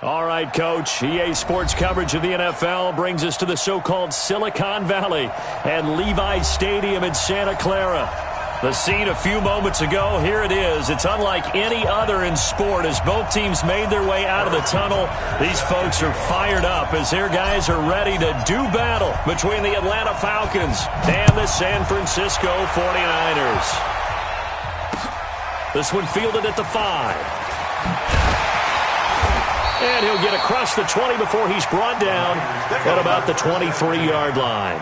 All right, Coach. EA Sports coverage of the NFL brings us to the so-called Silicon Valley and Levi Stadium in Santa Clara. The scene a few moments ago, here it is. It's unlike any other in sport as both teams made their way out of the tunnel. These folks are fired up as their guys are ready to do battle between the Atlanta Falcons and the San Francisco 49ers. This one fielded at the 5. And he'll get across the 20 before he's brought down at about the 23-yard line.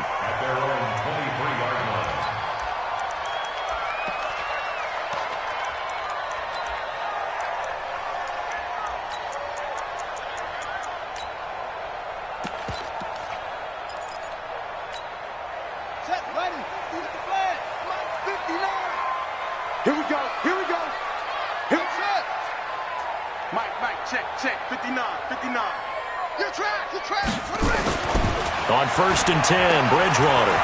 Here we go. Here we go. Hip set. Mike, check. 59. You're trash. On 1st and 10, Bridgewater.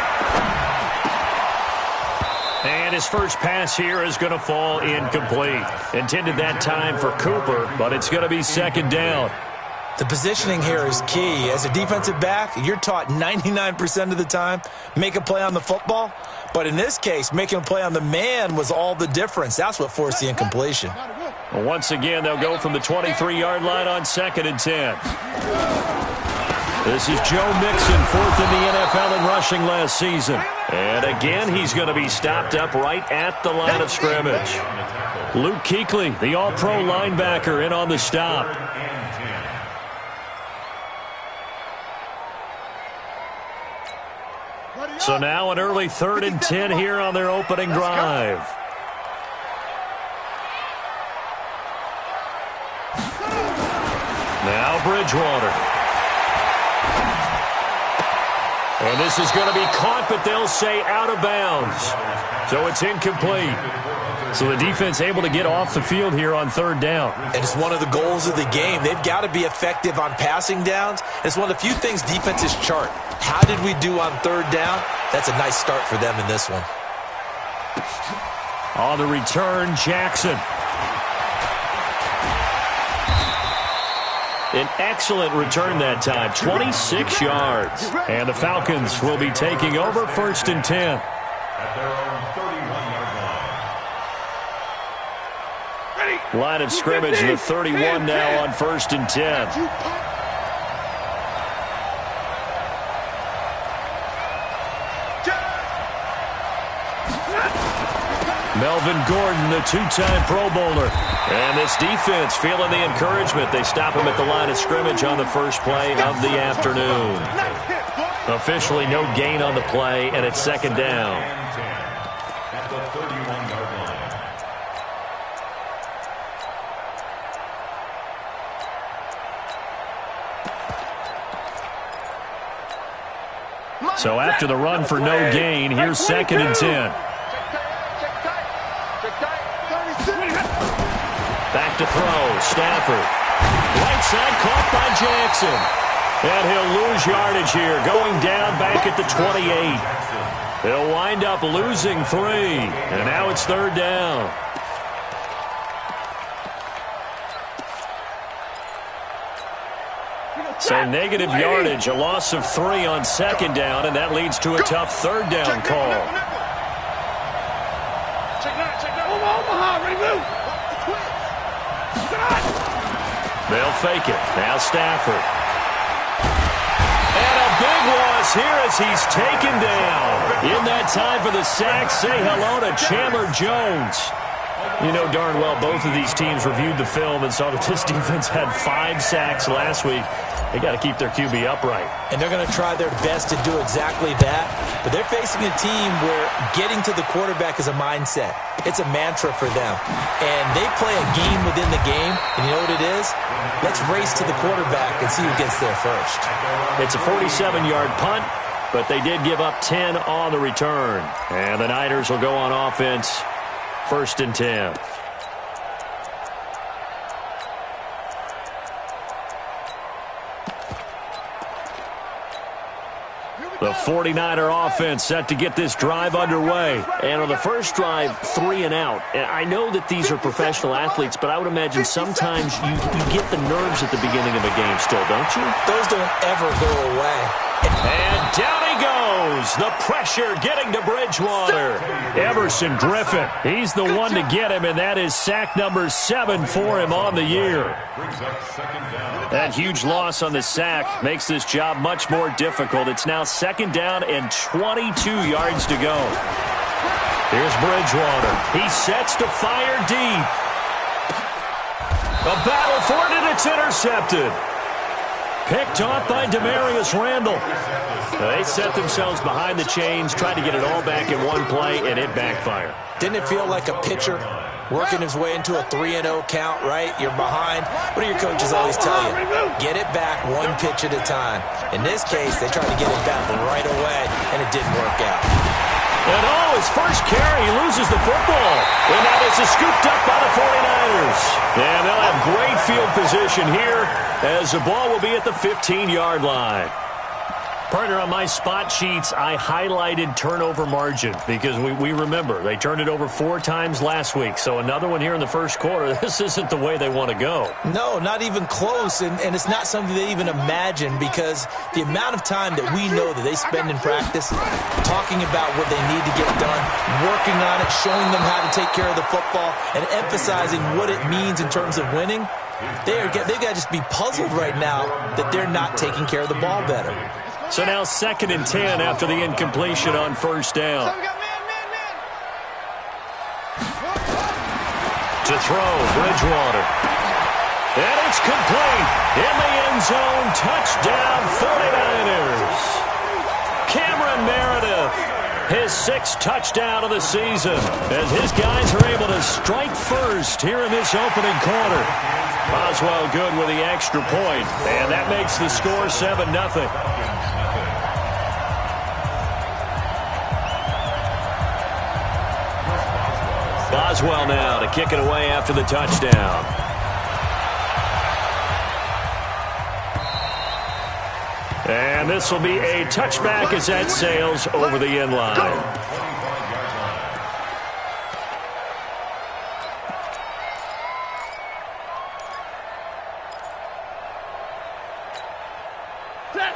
And his first pass here is going to fall incomplete. Intended that time for Cooper, but it's going to be 2nd down. The positioning here is key. As a defensive back, you're taught 99% of the time, make a play on the football. But in this case, making a play on the man was all the difference. That's what forced the incompletion. Well, once again, they'll go from the 23-yard line on 2nd and 10. This is Joe Mixon, 4th in the NFL in rushing last season. And again, he's going to be stopped up right at the line of scrimmage. Luke Kuechly, the all-pro linebacker, in on the stop. So now an early 3rd and 10 here on their opening drive. Now Bridgewater. And this is going to be caught, but they'll say out of bounds. So it's incomplete. So the defense able to get off the field here on 3rd down. And it's one of the goals of the game. They've got to be effective on passing downs. It's one of the few things defenses chart. How did we do on 3rd down? That's a nice start for them in this one. On the return, Jackson. An excellent return that time, 26 yards. And the Falcons will be taking over 1st and 10. Line of scrimmage, the 31 now on 1st and 10. Melvin Gordon, the 2-time Pro Bowler. And this defense feeling the encouragement. They stop him at the line of scrimmage on the first play of the afternoon. Officially no gain on the play, and it's 2nd down. At the 31-yard line. So after the run for no gain, here's 2nd and 10. Back to throw, Stafford. Right side caught by Jackson. And he'll lose yardage here, going down back at the 28. They'll wind up losing 3. And now it's 3rd down. So negative yardage, a loss of 3 on 2nd down, and that leads to a tough 3rd down call. Omaha, ready, move. They'll fake it. Now Stafford. And a big loss here as he's taken down. In that time for the sack, say hello to Chandler Jones. You know darn well both of these teams reviewed the film and saw that this defense had 5 sacks last week. They got to keep their QB upright. And they're going to try their best to do exactly that. But they're facing a team where getting to the quarterback is a mindset. It's a mantra for them. And they play a game within the game. And you know what it is? Let's race to the quarterback and see who gets there first. It's a 47-yard punt, but they did give up 10 on the return. And the Niners will go on offense, 1st and 10. The The 49er offense set to get this drive underway. And on the first drive, 3 and out. I know that these are professional athletes, but I would imagine sometimes you get the nerves at the beginning of a game still, don't you? Those don't ever go away. And down he goes. The pressure getting to Bridgewater. Everson Griffin, he's the one to get him, and that is sack number 7 for him on the year. That huge loss on the sack makes this job much more difficult. It's now 2nd down and 22 yards to go. Here's Bridgewater. He sets to fire deep. A battle for it, and it's intercepted. Picked off by Demarius Randall. They set themselves behind the chains, trying to get it all back in one play, and it backfired. Didn't it feel like a pitcher working his way into a 3-0 count, right? You're behind. What do your coaches always tell you? Get it back one pitch at a time. In this case, they tried to get it back right away, and it didn't work out. And his first carry, he loses the football. And that is scooped up by the 49ers. And they'll have great field position here as the ball will be at the 15-yard line. Partner, on my spot sheets, I highlighted turnover margin because we remember they turned it over 4 times last week. So another one here in the first quarter. This isn't the way they want to go. No, not even close. And it's not something they even imagine because the amount of time that we know that they spend in practice talking about what they need to get done, working on it, showing them how to take care of the football, and emphasizing what it means in terms of winning, they've got to just be puzzled right now that they're not taking care of the ball better. So now 2nd and 10 after the incompletion on 1st down. To throw, Bridgewater. And it's complete. In the end zone, touchdown 49ers. Cameron Meredith, his 6th touchdown of the season, as his guys are able to strike first here in this opening quarter. Boswell good with the extra point, and that makes the score 7-0. Boswell now to kick it away after the touchdown. And this will be a touchback as that sails over the end line.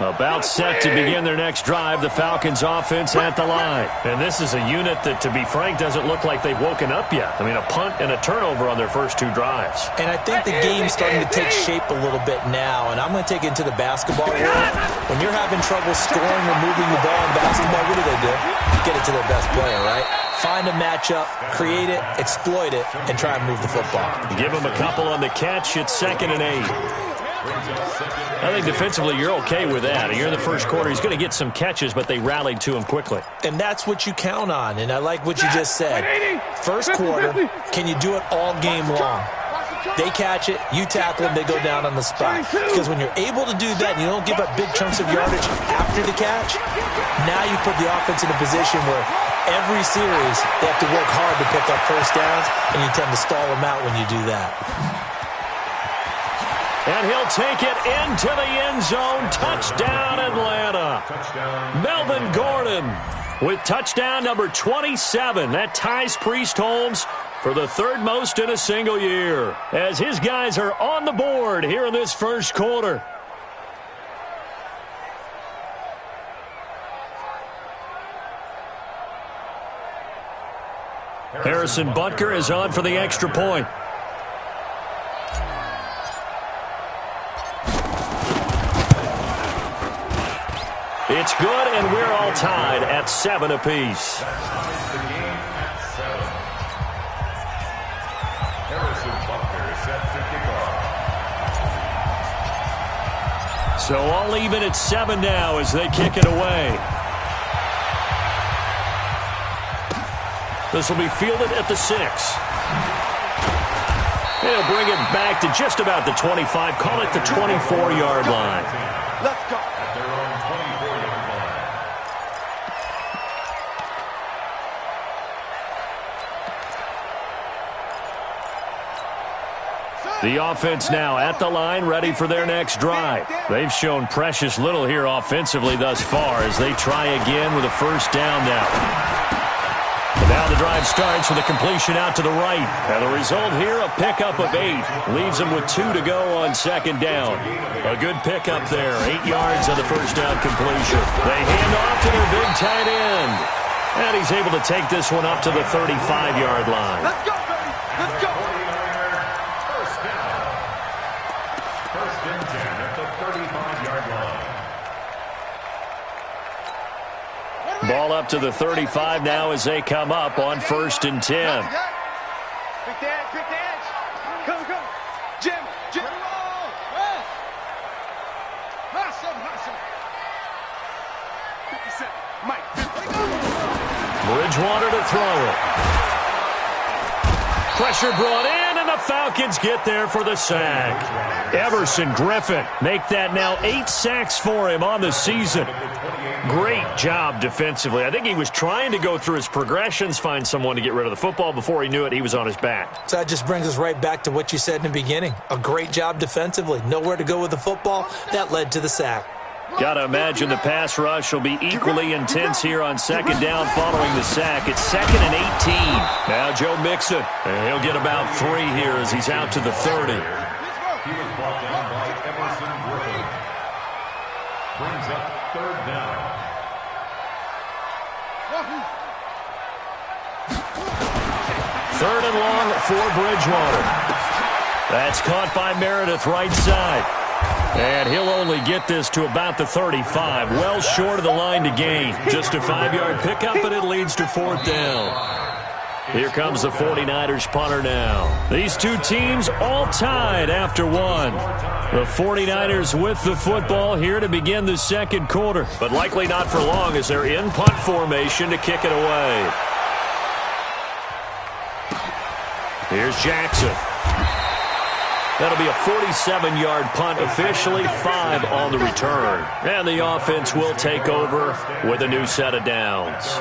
About set to begin their next drive, the Falcons offense at the line. And this is a unit that, to be frank, doesn't look like they've woken up yet. I mean, a punt and a turnover on their first 2 drives. And I think the game's starting to take shape a little bit now, and I'm going to take it into the basketball world. When you're having trouble scoring or moving the ball in basketball, what do? Get it to their best player, right? Find a matchup, create it, exploit it, and try and move the football. Give them a couple on the catch. It's 2nd and 8. I think defensively you're okay with that. You're in the first quarter. He's going to get some catches, but they rallied to him quickly. And that's what you count on, and I like what you just said. First quarter, can you do it all game long? They catch it, you tackle them, they go down on the spot. Because when you're able to do that and you don't give up big chunks of yardage after the catch, now you put the offense in a position where every series they have to work hard to pick up first downs, and you tend to stall them out when you do that. And he'll take it into the end zone. Touchdown, Atlanta. Melvin Gordon with touchdown number 27. That ties Priest Holmes for the 3rd most in a single year, as his guys are on the board here in this first quarter. Harrison Butker is on for the extra point. It's good, and we're all tied at 7 apiece. So all even at 7 now as they kick it away. This will be fielded at the 6. They'll bring it back to just about the 25. Call it the 24-yard line. Let's go. The offense now at the line, ready for their next drive. They've shown precious little here offensively thus far as they try again with a first down now. And now the drive starts with a completion out to the right. And the result here, a pickup of 8. Leaves them with 2 to go on second down. A good pickup there, 8 yards on the first down completion. They hand off to their big tight end. And he's able to take this one up to the 35-yard line. Let's go, baby. Let's go. First and 10 at the 35-yard line. Ball up to the 35 now as they come up on first and 10. Big dance, big dance. Come. Jim. Hustle. 57. Mike. Bridgewater to throw it. Pressure brought in, and the Falcons get there for the sack. Everson Griffen make that now 8 sacks for him on the season. Great job defensively. I think he was trying to go through his progressions, find someone to get rid of the football. Before he knew it, he was on his back. So that just brings us right back to what you said in the beginning. A great job defensively. Nowhere to go with the football. That led to the sack. Got to imagine the pass rush will be equally intense here on second down following the sack. It's 2nd and 18. Now Joe Mixon. And he'll get about 3 here as he's out to the 30. He was brought down by Everson Griffen. Brings up 3rd down. 3rd and long for Bridgewater. That's caught by Meredith right side. And he'll only get this to about the 35, well short of the line to gain. Just a 5-yard pickup, and it leads to 4th down. Here comes the 49ers punter now. These two teams all tied after 1. The 49ers with the football here to begin the second quarter, but likely not for long as they're in punt formation to kick it away. Here's Jackson. That'll be a 47-yard punt, officially 5 on the return. And the offense will take over with a new set of downs.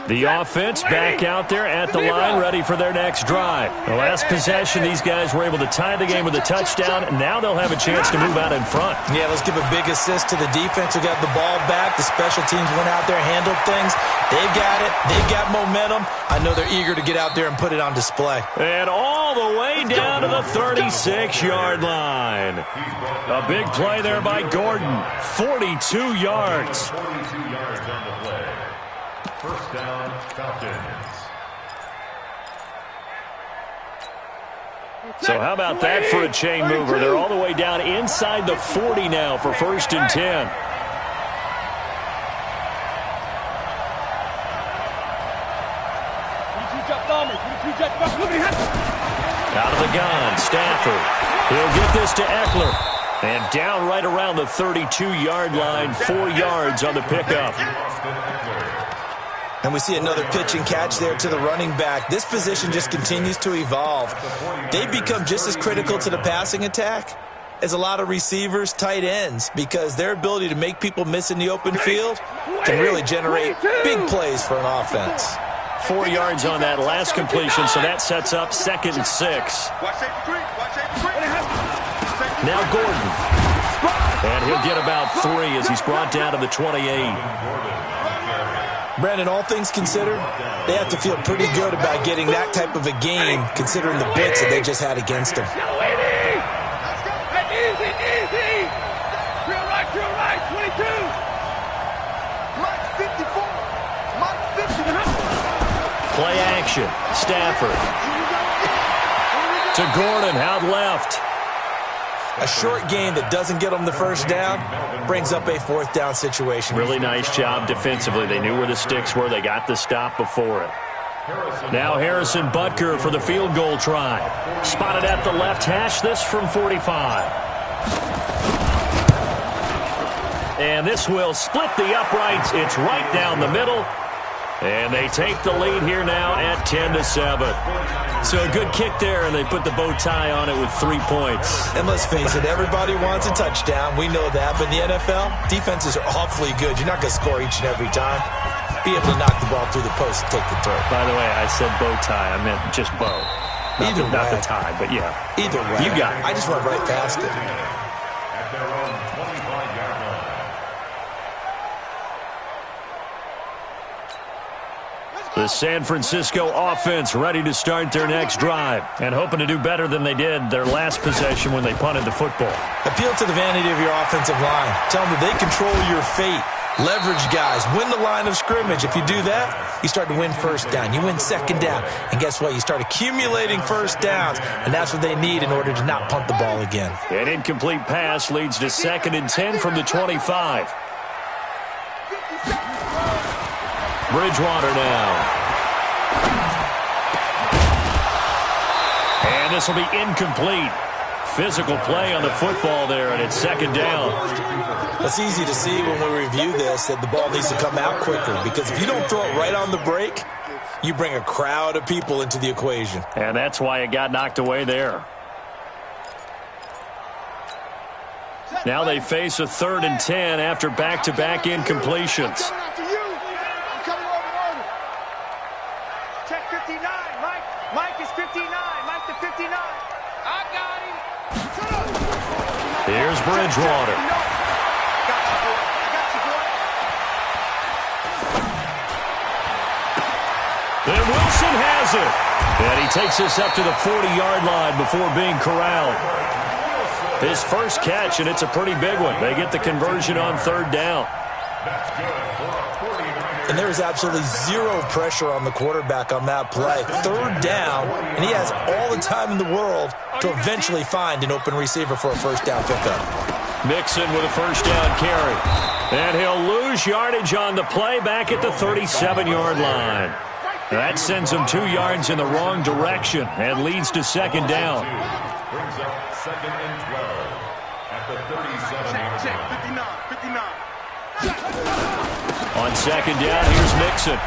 The offense back out there at the line, ready for their next drive. The last possession, these guys were able to tie the game with a touchdown, and now they'll have a chance to move out in front. Yeah, let's give a big assist to the defense who got the ball back. The special teams went out there, handled things. They've got it. They've got momentum. I know they're eager to get out there and put it on display. And all the way down to the 36-yard line. A big play there by Gordon. 42 yards. 42 yards on the play. First down, Falcons. So how about that for a chain mover? They're all the way down inside the 40 now for 1st and 10. Out of the gun, Stafford. He'll get this to Eckler. And down right around the 32-yard line, 4 yards on the pickup. And we see another pitch and catch there to the running back. This position just continues to evolve. They become just as critical to the passing attack as a lot of receivers, tight ends, because their ability to make people miss in the open field can really generate big plays for an offense. 4 yards on that last completion, so that sets up 2nd and 6. Now Gordon. And he'll get about 3 as he's brought down to the 28. Brandon, all things considered, they have to feel pretty good about getting that type of a game, considering the blitz that they just had against them. Easy. Real right, 22. Mike 54. Mike 50. Play action. Stafford. To Gordon, out left. A short game that doesn't get them the first down brings up a 4th down situation. Really nice job defensively. They knew where the sticks were. They got the stop before it. Now Harrison Butker for the field goal try. Spotted at the left hash, this from 45. And this will split the uprights. It's right down the middle. And they take the lead here now at 10-7. So a good kick there, and they put the bow tie on it with 3 points. And let's face it, everybody wants a touchdown. We know that. But in the NFL, defenses are awfully good. You're not going to score each and every time. Be able to knock the ball through the post and take the throw. By the way, I said bow tie. I meant just bow. Not the tie, but yeah. Either way. You got it. I just went right past it. At their own 25-yard line. The San Francisco offense ready to start their next drive and hoping to do better than they did their last possession when they punted the football. Appeal to the vanity of your offensive line. Tell them that they control your fate. Leverage guys. Win the line of scrimmage. If you do that, you start to win first down. You win second down. And guess what? You start accumulating first downs. And that's what they need in order to not punt the ball again. An incomplete pass leads to 2nd and 10 from the 25. Bridgewater now. And this will be incomplete. Physical play on the football there, and it's 2nd down. It's easy to see when we review this that the ball needs to come out quicker, because if you don't throw it right on the break, you bring a crowd of people into the equation. And that's why it got knocked away there. Now they face a 3rd and 10 after back-to-back incompletions. Check 59. Mike is 59. Mike to 59. I got him. Here's Bridgewater. Got you, boy. And Wilson has it. And he takes us up to the 40-yard line before being corralled. His first catch, and it's a pretty big one. They get the conversion on 3rd down. And there is absolutely zero pressure on the quarterback on that play. 3rd down, and he has all the time in the world to eventually find an open receiver for a first down pickup. Mixon with a first down carry. And he'll lose yardage on the play back at the 37-yard line. That sends him 2 yards in the wrong direction and leads to 2nd down. Brings up 2nd and 12 at the 37-yard line. 59. On 2nd down, here's Mixon.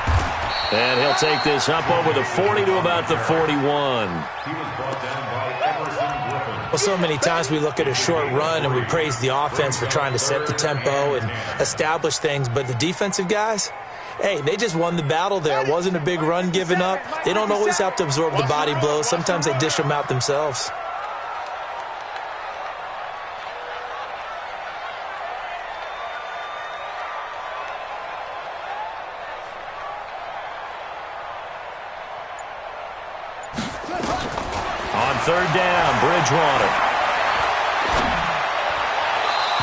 And he'll take this up over the 40 to about the 41. He was brought down by Everson Griffin. Well, so many times we look at a short run and we praise the offense for trying to set the tempo and establish things, but the defensive guys, hey, they just won the battle there. It wasn't a big run given up. They don't always have to absorb the body blows. Sometimes they dish them out themselves. On 3rd down, Bridgewater.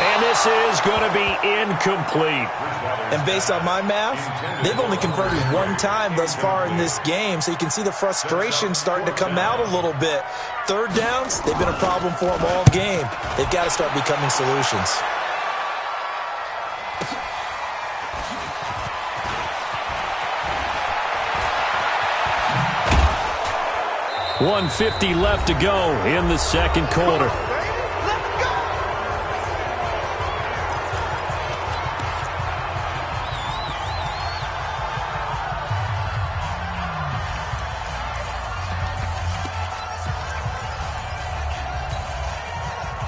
And this is going to be incomplete. And based on my math, they've only converted 1 time thus far in this game, so you can see the frustration starting to come out a little bit. 3rd downs, they've been a problem for them all game. They've got to start becoming solutions. .150 left to go in the 2nd quarter.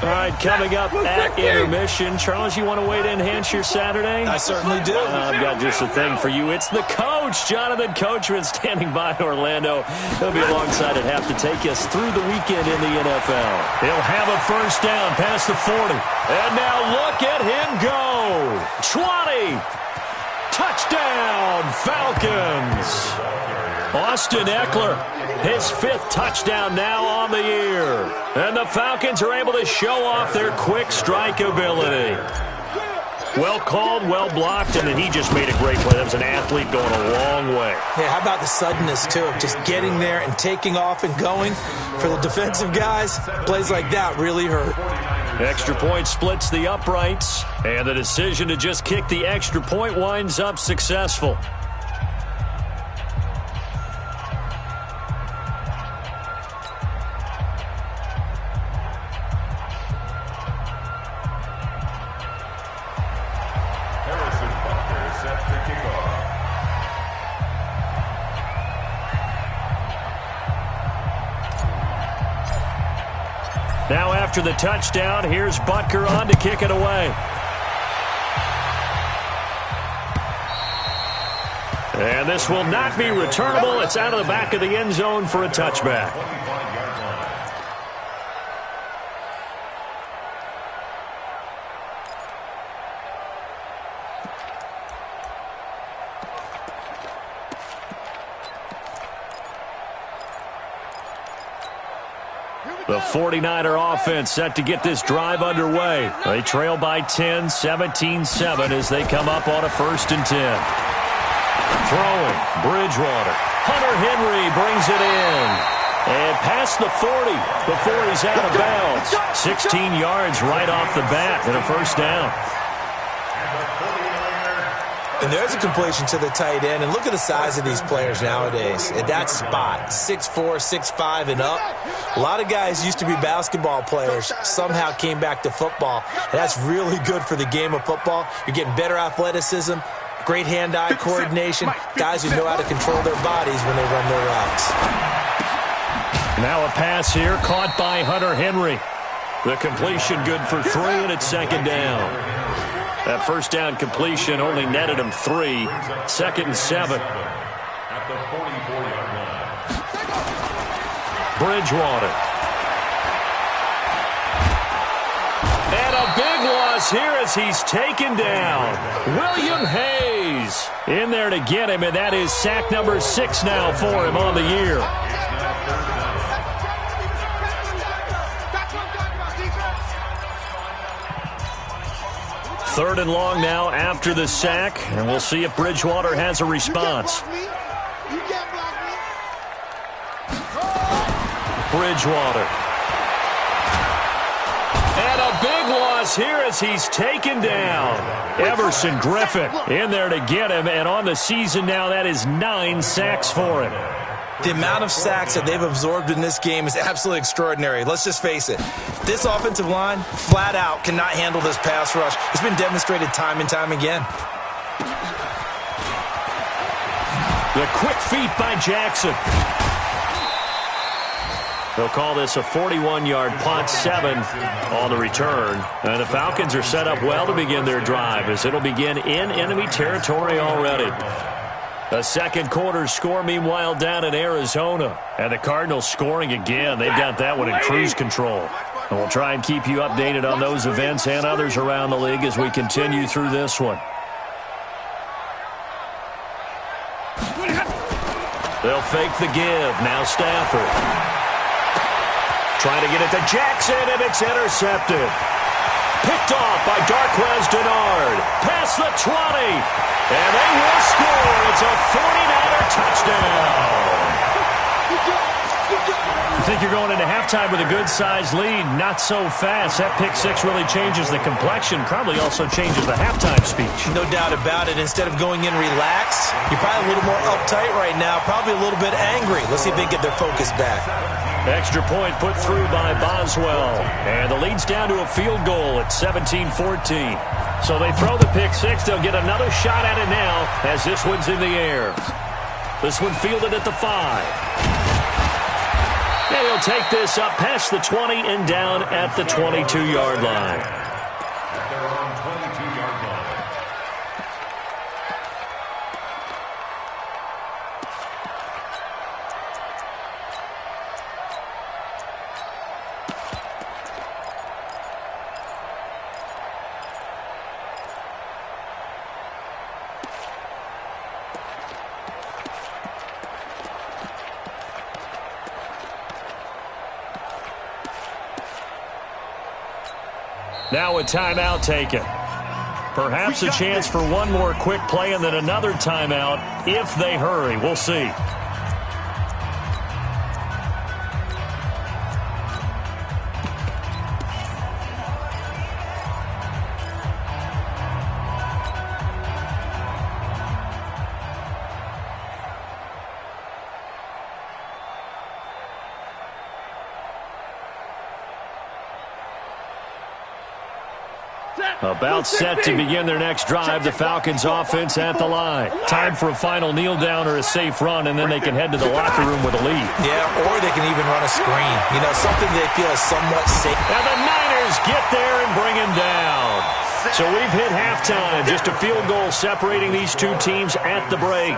All right, coming up at intermission. Charles, you want to wait to enhance your Saturday? I certainly do. I've got just a thing for you. It's the coach, Jonathan Coachman, standing by in Orlando. He'll be alongside at half to take us through the weekend in the NFL. He'll have a first down past the 40. And now look at him go. 20. Touchdown, Falcons. Austin Eckler, his 5th touchdown now on the year. And the Falcons are able to show off their quick strike ability. Well called, well blocked, and then he just made a great play. That was an athlete going a long way. Yeah, how about the suddenness, too, of just getting there and taking off and going? For the defensive guys, plays like that really hurt. Extra point splits the uprights, and the decision to just kick the extra point winds up successful. after the touchdown. Here's Butker on to kick it away. And this will not be returnable. It's out of the back of the end zone for a touchback. The 49er offense set to get this drive underway. They trail by 10, 17-7 as they come up on a 1st and 10. Throwing, Bridgewater. Hunter Henry brings it in. And past the 40 before he's out of bounds. 16 yards right off the bat and a 1st down. And there's a completion to the tight end. And look at the size of these players nowadays. At that spot, 6'4", 6'5", and up. A lot of guys used to be basketball players, somehow came back to football. And that's really good for the game of football. You're getting better athleticism, great hand-eye coordination, guys who know how to control their bodies when they run their routes. Now a pass here caught by Hunter Henry. The completion good for 3, and it's 2nd down. That 1st down completion only netted him 3. 2nd and 7. At the 44-yard line. Bridgewater. And a big loss here as he's taken down. William Hayes in there to get him, and that is sack number 6 now for him on the year. 3rd and long now after the sack, and we'll see if Bridgewater has a response. Bridgewater. And a big loss here as he's taken down. Everson Griffin in there to get him, and on the season now that is 9 sacks for him. The amount of sacks that they've absorbed in this game is absolutely extraordinary. Let's just face it. This offensive line, flat out, cannot handle this pass rush. It's been demonstrated time and time again. The quick feet by Jackson. They'll call this a 41-yard punt, 7 on the return. And the Falcons are set up well to begin their drive as it'll begin in enemy territory already. The second quarter score, meanwhile, down in Arizona. And the Cardinals scoring again. They've got that one in cruise control. And we'll try and keep you updated on those events and others around the league as we continue through this one. They'll fake the give. Now Stafford. Trying to get it to Jackson, and it's intercepted. Picked off by Darqueze Dennard. Past the 20. And they will score. It's a 49er touchdown. You think you're going into halftime with a good-sized lead. Not so fast. That pick 6 really changes the complexion. Probably also changes the halftime speech. No doubt about it. Instead of going in relaxed, you're probably a little more uptight right now. Probably a little bit angry. Let's see if they can get their focus back. Extra point put through by Boswell. And the lead's down to a field goal at 17-14. So they throw the pick 6. They'll get another shot at it now as this one's in the air. This one fielded at the 5. And he'll take this up past the 20 and down at the 22-yard line. At their own 22-yard line. Now a timeout taken. Perhaps a chance for one more quick play and then another timeout if they hurry. We'll see. About set to begin their next drive, the Falcons offense at the line. Time for a final kneel down or a safe run, and then they can head to the locker room with a lead. Yeah, or they can even run a screen. You know, something they feel is somewhat safe. And the Niners get there and bring him down. So we've hit halftime. Just a field goal separating these two teams at the break.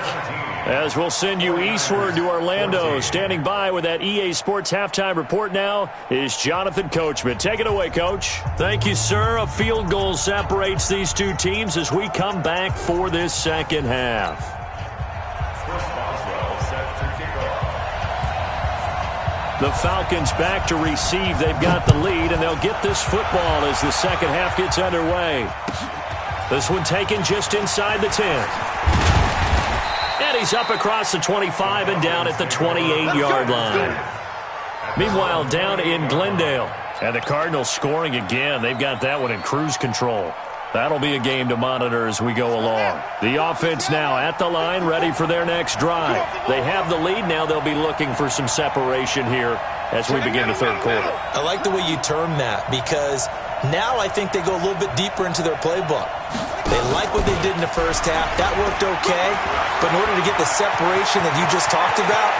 As we'll send you eastward to Orlando. Standing by with that EA Sports halftime report now is Jonathan Coachman. Take it away, Coach. Thank you, sir. A field goal separates these two teams as we come back for this second half. The Falcons back to receive. They've got the lead, and they'll get this football as the second half gets underway. This one taken just inside the 10. And he's up across the 25 and down at the 28-yard line. Meanwhile, down in Glendale. And the Cardinals scoring again. They've got that one in cruise control. That'll be a game to monitor as we go along. The offense now at the line, ready for their next drive. They have the lead. Now they'll be looking for some separation here as we begin the third quarter. I like the way you term that, because now I think they go a little bit deeper into their playbook. They like what they did in the first half. That worked okay. But in order to get the separation that you just talked about,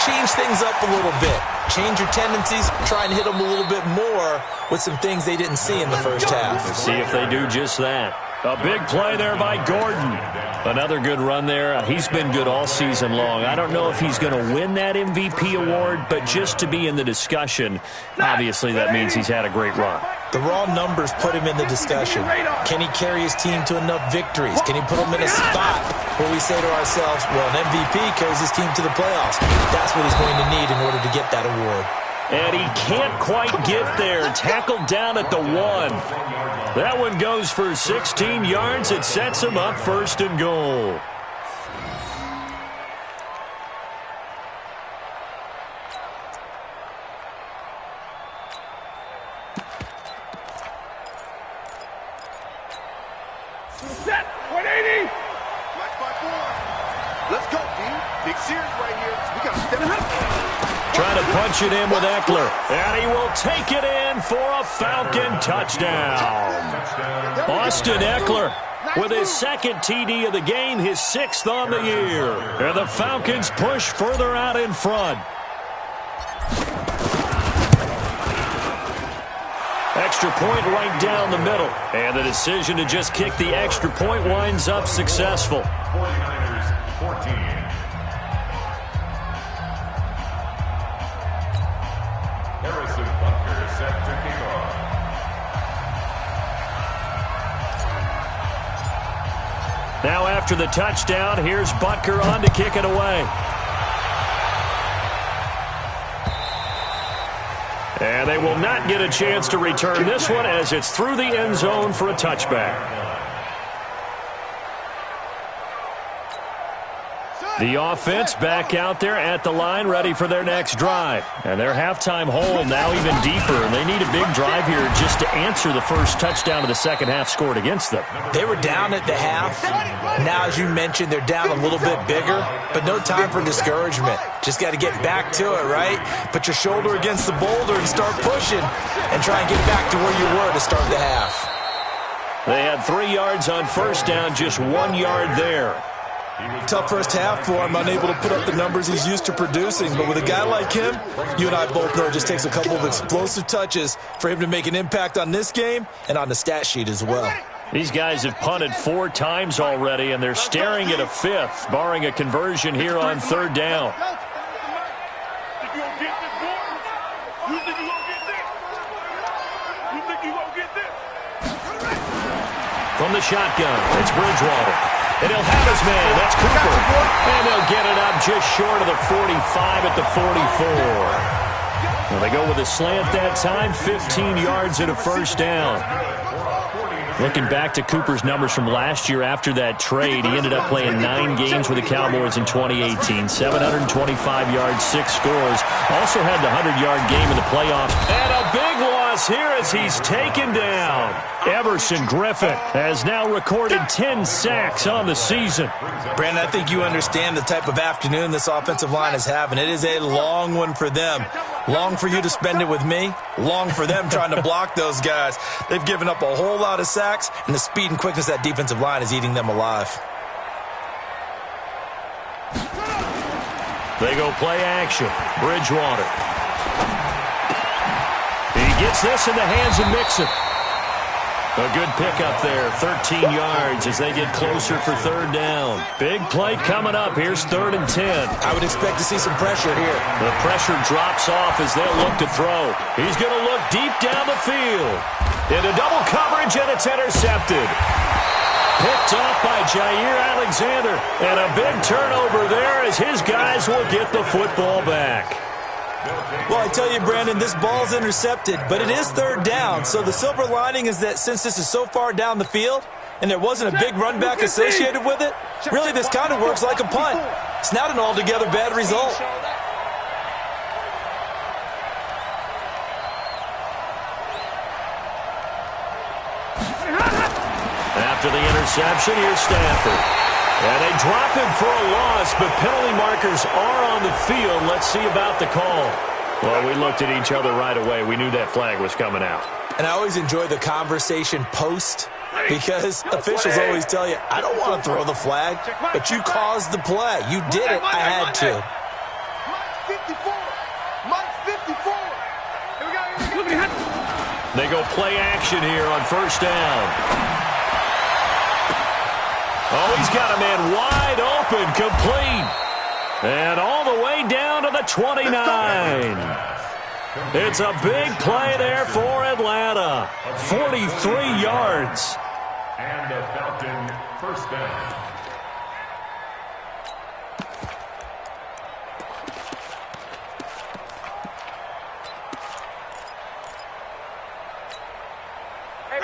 change things up a little bit. Change your tendencies. Try and hit them a little bit more with some things they didn't see in the first half. Let's see if they do just that. A big play there by Gordon. Another good run there. He's been good all season long. I don't know if he's going to win that MVP award, but just to be in the discussion, obviously that means he's had a great run. The raw numbers put him in the discussion. Can he carry his team to enough victories? Can he put them in a spot where we say to ourselves, well, an MVP carries his team to the playoffs. That's what he's going to need in order to get that award. And he can't quite get there. Tackled down at the 1. That one goes for 16 yards. It sets him up first and goal. Set 180. Let's go, D. Big series right here. We got to step up. Trying to punch it in with Eckler. And he will take it in for a Falcon touchdown. Austin Eckler with his second TD of the game, his 6th on the year. And the Falcons push further out in front. Extra point right down the middle. And the decision to just kick the extra point winds up successful. 49ers 14. Harrison Butker set to kick off. Now after the touchdown, here's Butker on to kick it away. And they will not get a chance to return this one as it's through the end zone for a touchback. The offense back out there at the line, ready for their next drive. And their halftime hole now even deeper. And they need a big drive here just to answer the first touchdown of the second half scored against them. They were down at the half. Now, as you mentioned, they're down a little bit bigger, but no time for discouragement. Just got to get back to it, right? Put your shoulder against the boulder and start pushing and try and get back to where you were to start the half. They had 3 yards on first down, just 1 yard there. Tough first half for him, unable to put up the numbers he's used to producing. But with a guy like him, you and I both know it just takes a couple of explosive touches for him to make an impact on this game and on the stat sheet as well. These guys have punted 4 times already, and they're staring at a 5th, barring a conversion here on third down. From the shotgun, it's Bridgewater. And he'll have his man. That's Cooper. And they'll get it up just short of the 45 at the 44. Well, they go with a slant that time, 15 yards and a first down. Looking back to Cooper's numbers from last year after that trade, he ended up playing 9 games with the Cowboys in 2018. 725 yards, 6 scores. Also had the 100-yard game in the playoffs. And a big loss here as he's taken down. Everson Griffin has now recorded 10 sacks on the season. Brandon, I think you understand the type of afternoon this offensive line is having. It is a long one for them. Long for you to spend it with me. Long for them trying to block those guys. They've given up a whole lot of sacks, and the speed and quickness of that defensive line is eating them alive. They go play action. Bridgewater. He gets this in the hands of Mixon. A good pickup there, 13 yards as they get closer for third down. Big play coming up. Here's 3rd and 10. I would expect to see some pressure here. The pressure drops off as they'll look to throw. He's going to look deep down the field. Into double coverage, and it's intercepted. Picked off by Jair Alexander. And a big turnover there as his guys will get the football back. Well, I tell you, Brandon, this ball's intercepted, but it is 3rd down. So the silver lining is that since this is so far down the field and there wasn't a big run back associated with it, really this kind of works like a punt. It's not an altogether bad result. After the interception, here's Stafford. And they drop him for a loss, but penalty markers are on the field. Let's see about the call. Well, we looked at each other right away. We knew that flag was coming out. And I always enjoy the conversation post because officials always tell you, I don't want to throw the flag, but you caused the play. You did it. I had to. They go play action here on 1st down. Oh, he's got a man wide open, complete. And all the way down to the 29. It's a big play there for Atlanta. 43 yards. And a Falcon 1st down.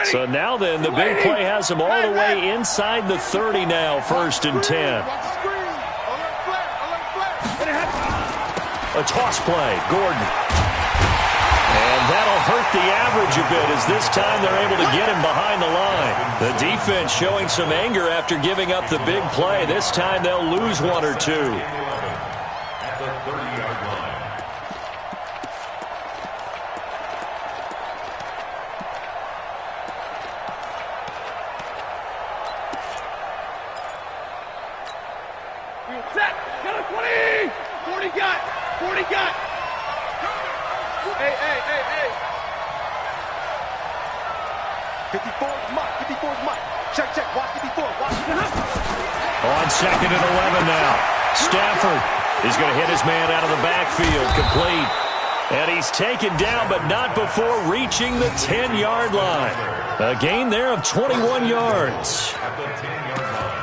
So now then, the big play has them all the way inside the 30 now, 1st and 10. A toss play, Gordon. And that'll hurt the average a bit as this time they're able to get him behind the line. The defense showing some anger after giving up the big play. This time they'll lose 1 or 2. At the 30-yard line. Set. Got a 20. 40 got. 40 got. Hey. 54 Mike. 54 Mike. Check. Watch 54. Watch. On 2nd and 11 now. Stafford is going to hit his man out of the backfield, complete. And he's taken down, but not before reaching the 10-yard line. A gain there of 21 yards.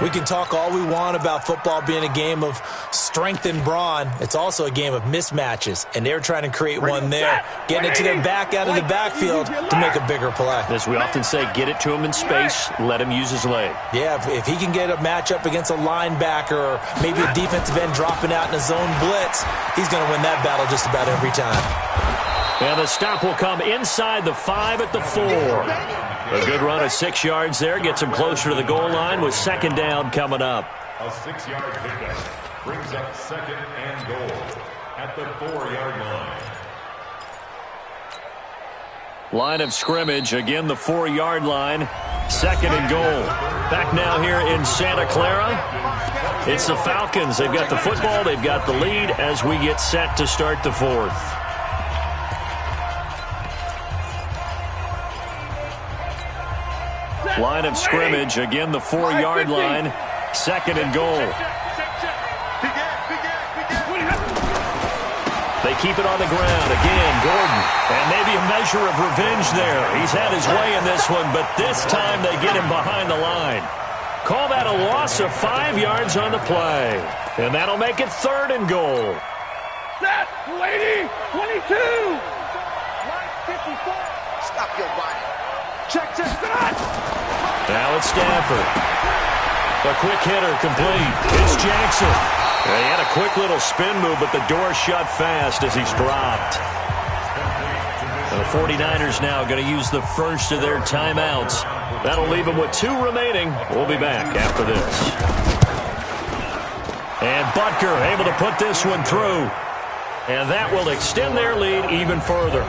We can talk all we want about football being a game of strength and brawn. It's also a game of mismatches, and they're trying to create one there, getting it to their back out of the backfield to make a bigger play. As we often say, get it to him in space, let him use his leg. Yeah, if he can get a matchup against a linebacker or maybe a defensive end dropping out in a zone blitz, he's going to win that battle just about every time. And the stop will come inside the 5 at the 4. A good run of 6 yards there. Gets him closer to the goal line with 2nd down coming up. A 6-yard pickup brings up 2nd and goal at the 4-yard line. Line of scrimmage, again the 4-yard line. 2nd and goal. Back now here in Santa Clara. It's the Falcons. They've got the football. They've got the lead as we get set to start the 4th. Line of scrimmage, again the 4-yard line. 2nd and goal. They keep it on the ground. Again, Gordon. And maybe a measure of revenge there. He's had his way in this one, but this time they get him behind the line. Call that a loss of 5 yards on the play. And that'll make it 3rd and goal. Set. 280. 22. Line 54. Stop your body. Check. Now it's Stafford. A quick hitter, complete. It's Jackson. He had a quick little spin move, but the door shut fast as he's dropped. The 49ers now going to use the first of their timeouts. That'll leave them with 2 remaining. We'll be back after this. And Butker able to put this one through. And that will extend their lead even further.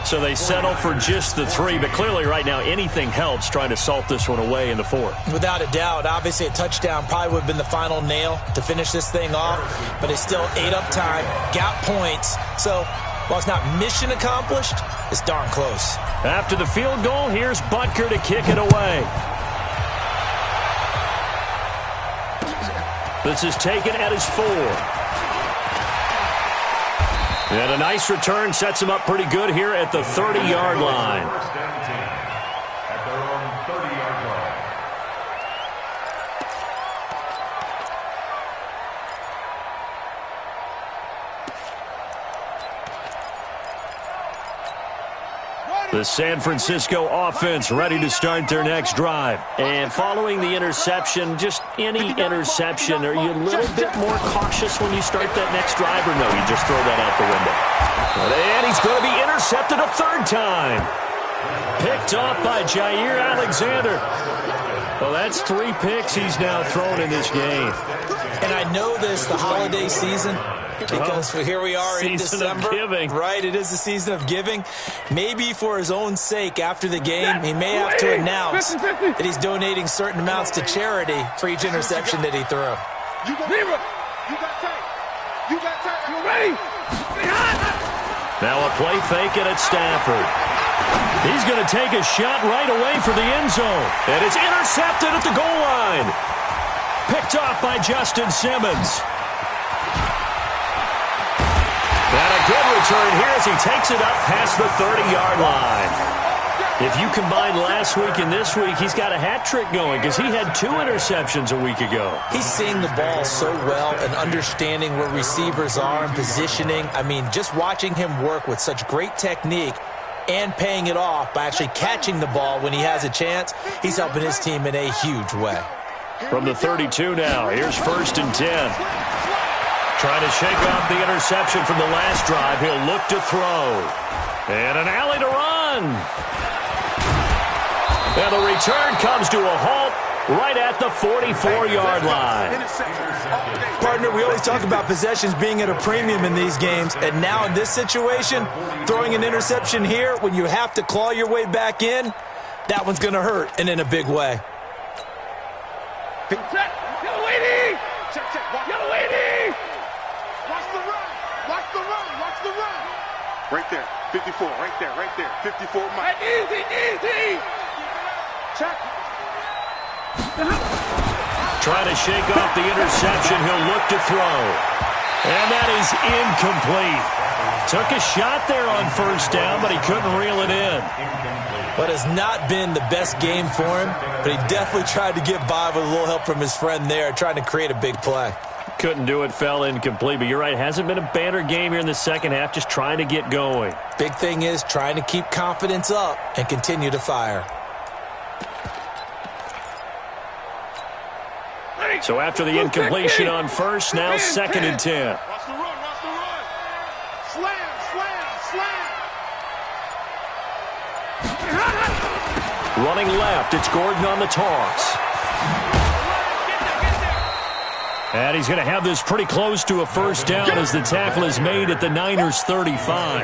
So they settle for just the 3, but clearly right now anything helps trying to salt this one away in the 4th. Without a doubt, obviously a touchdown probably would have been the final nail to finish this thing off, but it's still ate up time, got points. So while it's not mission accomplished, it's darn close. After the field goal, here's Butker to kick it away. This is taken at his 4. And a nice return sets him up pretty good here at the 30-yard line. At their own 30-yard line. The San Francisco offense ready to start their next drive. And following the interception, just any interception, are you a little bit more cautious when you start that next drive, or no, you just throw that out the window? And he's going to be intercepted a 3rd time. Picked off by Jair Alexander. Well, that's 3 picks he's now thrown in this game. And I know this, the holiday season, because here we are in December. Season of giving. Right, it is the season of giving. Maybe for his own sake, after the game, he may have to announce that he's donating certain amounts to charity for each interception that he threw. You got tight. You got tight. You ready? Now a play fake it at Stafford. He's going to take a shot right away for the end zone. And it's intercepted at the goal line. Picked off by Justin Simmons. And a good return here as he takes it up past the 30-yard line. If you combine last week and this week, he's got a hat trick going because he had 2 interceptions a week ago. He's seeing the ball so well and understanding where receivers are and positioning. I mean, just watching him work with such great technique and paying it off by actually catching the ball when he has a chance, he's helping his team in a huge way. From the 32 now, here's 1st and 10. Trying to shake off the interception from the last drive. He'll look to throw. And an alley to run. And the return comes to a halt right at the 44-yard line. Partner, we always talk about possessions being at a premium in these games. And now in this situation, throwing an interception here when you have to claw your way back in, that one's going to hurt, and in a big way. Right there, 54, right there, 54, Mike. Easy. Check. Trying to shake off the interception. He'll look to throw. And that is incomplete. Took a shot there on 1st down, but he couldn't reel it in. But has not been the best game for him, but he definitely tried to get by with a little help from his friend there, trying to create a big play. Couldn't do it, fell incomplete. But you're right, hasn't been a banner game here in the second half, just trying to get going. Big thing is trying to keep confidence up and continue to fire. So after the incompletion on 1st, now 2nd and 10. Watch the run. Slam. Running left, it's Gordon on the toss. And he's going to have this pretty close to a 1st down as the tackle is made at the Niners' 35.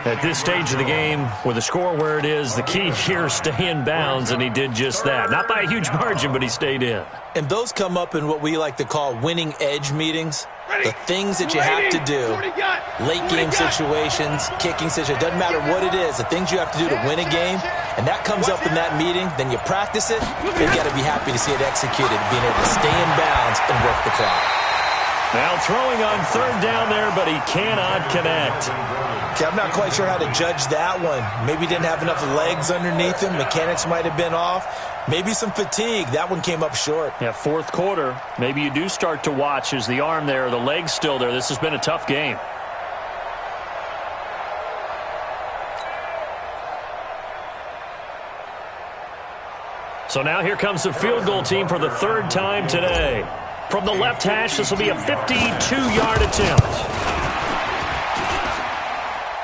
At this stage of the game, with the score where it is, the key here is stay in bounds, and he did just that. Not by a huge margin, but he stayed in. And those come up in what we like to call winning edge meetings. The things that you have to do, late game situations, kicking situations, doesn't matter what it is, the things you have to do to win a game, and that comes up in that meeting, then you practice it, you've got to be happy to see it executed, being able to stay in bounds and work the clock. Now throwing on 3rd down there, but he cannot connect. Okay, I'm not quite sure how to judge that one. Maybe he didn't have enough legs underneath him. Mechanics might have been off. Maybe some fatigue. That one came up short. Yeah, 4th quarter. Maybe you do start to watch as the arm there, the leg's still there. This has been a tough game. So now here comes the field goal team for the 3rd time today. From the left hash, this will be a 52-yard attempt.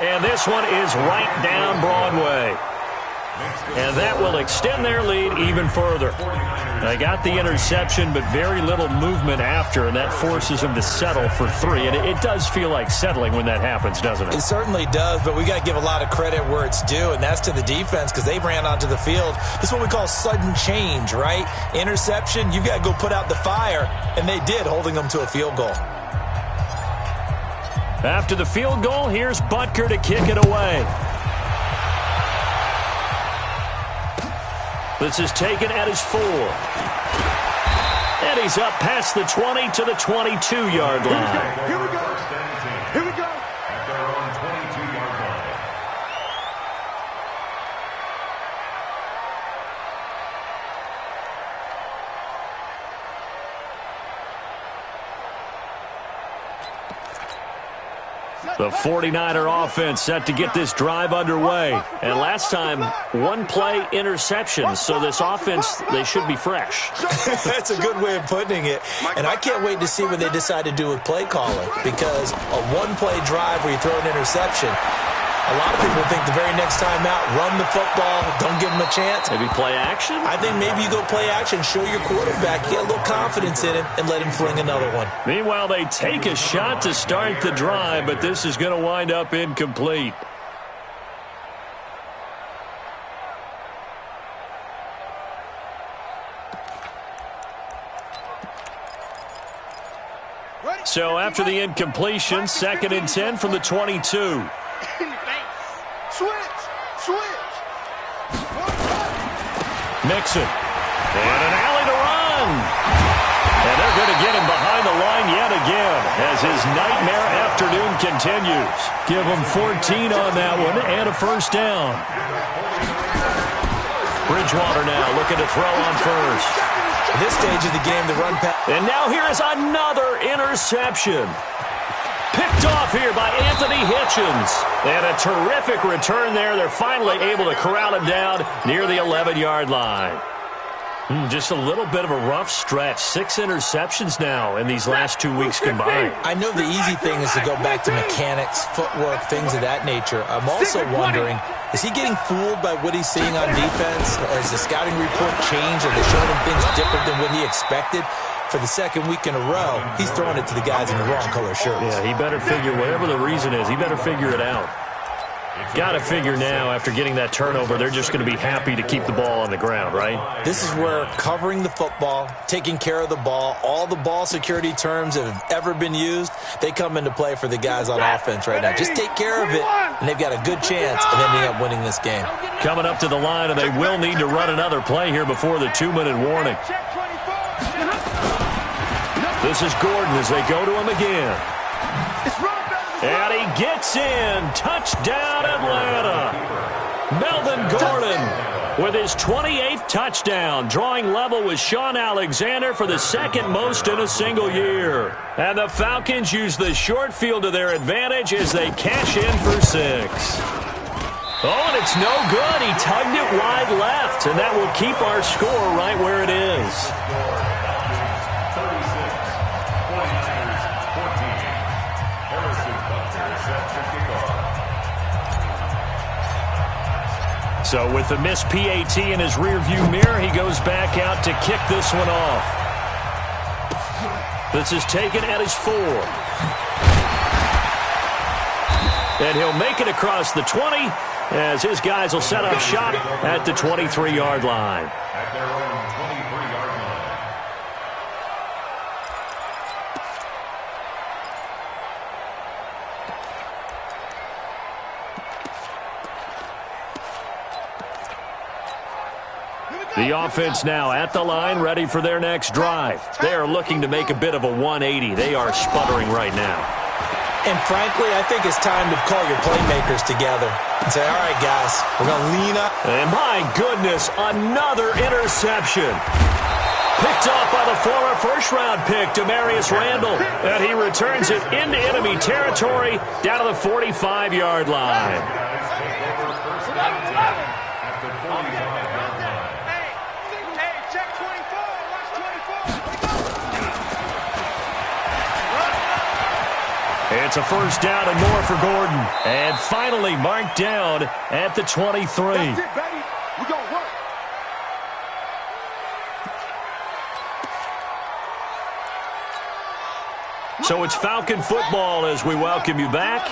And this one is right down Broadway. And that will extend their lead even further. They got the interception, but very little movement after, and that forces them to settle for 3. And it does feel like settling when that happens, doesn't it? It certainly does, but we got to give a lot of credit where it's due, and that's to the defense because they ran onto the field. This is what we call sudden change, right? Interception, you got to go put out the fire, and they did, holding them to a field goal. After the field goal, here's Butker to kick it away. This is taken at his 4. And he's up past the 20 to the 22-yard line. Here we go. Here we go. At their own 22-yard line. The 49er offense set to get this drive underway. And last time, one-play interception. So this offense, they should be fresh. That's a good way of putting it. And I can't wait to see what they decide to do with play calling because a one-play drive where you throw an interception, a lot of people think the very next time out, run the football, don't give them a chance. Maybe play action? I think maybe you go play action, show your quarterback, get a little confidence in him, and let him fling another one. Meanwhile, they take a shot to start the drive, but this is going to wind up incomplete. So after the incompletion, 2nd and 10 from the 22. Switch. Mixon. And an alley to run. And they're going to get him behind the line yet again as his nightmare afternoon continues. Give him 14 on that one and a first down. Bridgewater now looking to throw on first. At this stage of the game, the run pass. And now here is another interception. Picked off here by Anthony Hitchens. And a terrific return there. They're finally able to corral him down near the 11-yard line. Just a little bit of a rough stretch. 6 interceptions now in these last 2 weeks combined. I know the easy thing is to go back to mechanics, footwork, things of that nature. I'm also wondering, is he getting fooled by what he's seeing on defense? Or has the scouting report changed? Are they showing him things different than what he expected? For the second week in a row, he's throwing it to the guys in the wrong color shirts. Yeah, he better figure, whatever the reason is, he better figure it out. Got to figure now, after getting that turnover, they're just going to be happy to keep the ball on the ground, right? This is where covering the football, taking care of the ball, all the ball security terms that have ever been used, they come into play for the guys on offense right now. Just take care of it, and they've got a good chance of ending up winning this game. Coming up to the line, and they will need to run another play here before the 2-minute warning. This is Gordon as they go to him again. And he gets in. Touchdown, Atlanta. Melvin Gordon with his 28th touchdown, drawing level with Sean Alexander for the second most in a single year. And the Falcons use the short field to their advantage as they cash in for 6. Oh, and it's no good. He tugged it wide left, and that will keep our score right where it is. So with the missed PAT in his rearview mirror, he goes back out to kick this one off. This is taken at his 4. And he'll make it across the 20 as his guys will set up shop at the 23-yard line. At their own 23-yard line. The offense now at the line, ready for their next drive. They are looking to make a bit of a 180. They are sputtering right now. And frankly, I think it's time to call your playmakers together and say, all right, guys, we're going to lean up. And my goodness, another interception. Picked off by the former first-round pick, Demarius Randall. And he returns it into enemy territory down to the 45-yard line. It's a first down and more for Gordon. And finally marked down at the 23. That's it, baby. We gonna work. So it's Falcon football as we welcome you back.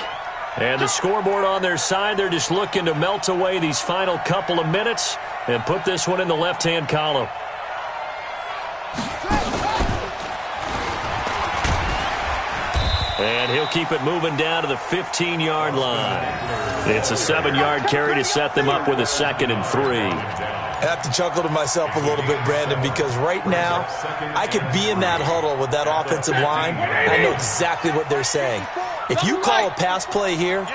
And the scoreboard on their side, they're just looking to melt away these final couple of minutes and put this one in the left-hand column. And he'll keep it moving down to the 15-yard line. It's a 7-yard carry to set them up with a 2nd and 3. I have to chuckle to myself a little bit, Brandon, because right now I could be in that huddle with that offensive line, and I know exactly what they're saying. If you call a pass play here,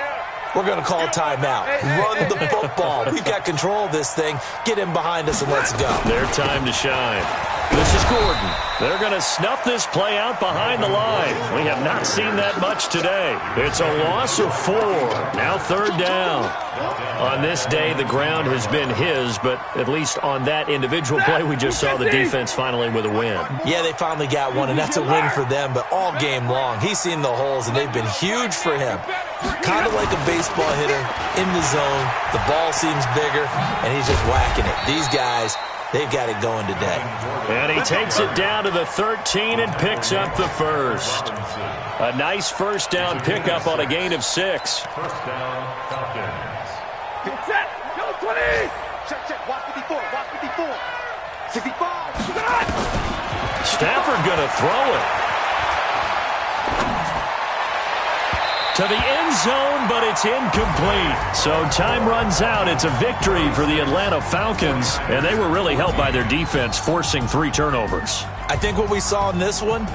we're going to call a timeout. Run the football. We've got control of this thing. Get in behind us and let's go. Their time to shine. This is Gordon. They're going to snuff this play out behind the line. We have not seen that much today. It's a loss of 4. Now 3rd down. On this day, the ground has been his, but at least on that individual play, we just saw the defense finally with a win. Yeah, they finally got one, and that's a win for them, but all game long, he's seen the holes, and they've been huge for him. Kind of like a baseball hitter in the zone. The ball seems bigger, and he's just whacking it. These guys, they've got it going today. And he takes it down to the 13 and picks up the first. A nice first down pickup on a gain of 6. First down, Falcons. Get set. Go 20. Check. Watch 54. Watch 54. 65. Stafford going to throw it to the end zone, but it's incomplete. So time runs out. It's a victory for the Atlanta Falcons, and they were really helped by their defense, forcing 3 turnovers. I think what we saw in this one,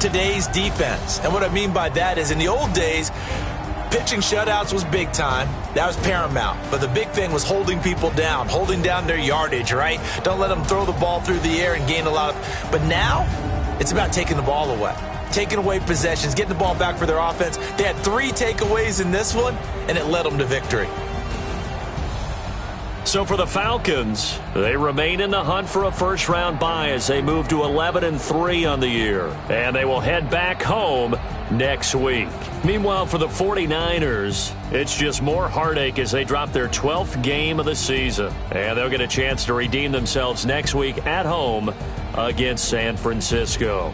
today's defense. And what I mean by that is in the old days, pitching shutouts was big time. That was paramount. But the big thing was holding people down, holding down their yardage, right? Don't let them throw the ball through the air and gain a lot of... But now, it's about taking the ball away. Taking away possessions, getting the ball back for their offense. They had 3 takeaways in this one, and it led them to victory. So for the Falcons, they remain in the hunt for a first-round bye as they move to 11-3 on the year. And they will head back home next week. Meanwhile, for the 49ers, it's just more heartache as they drop their 12th game of the season. And they'll get a chance to redeem themselves next week at home against San Francisco.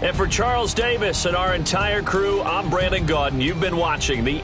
And for Charles Davis and our entire crew, I'm Brandon Gaudin. You've been watching the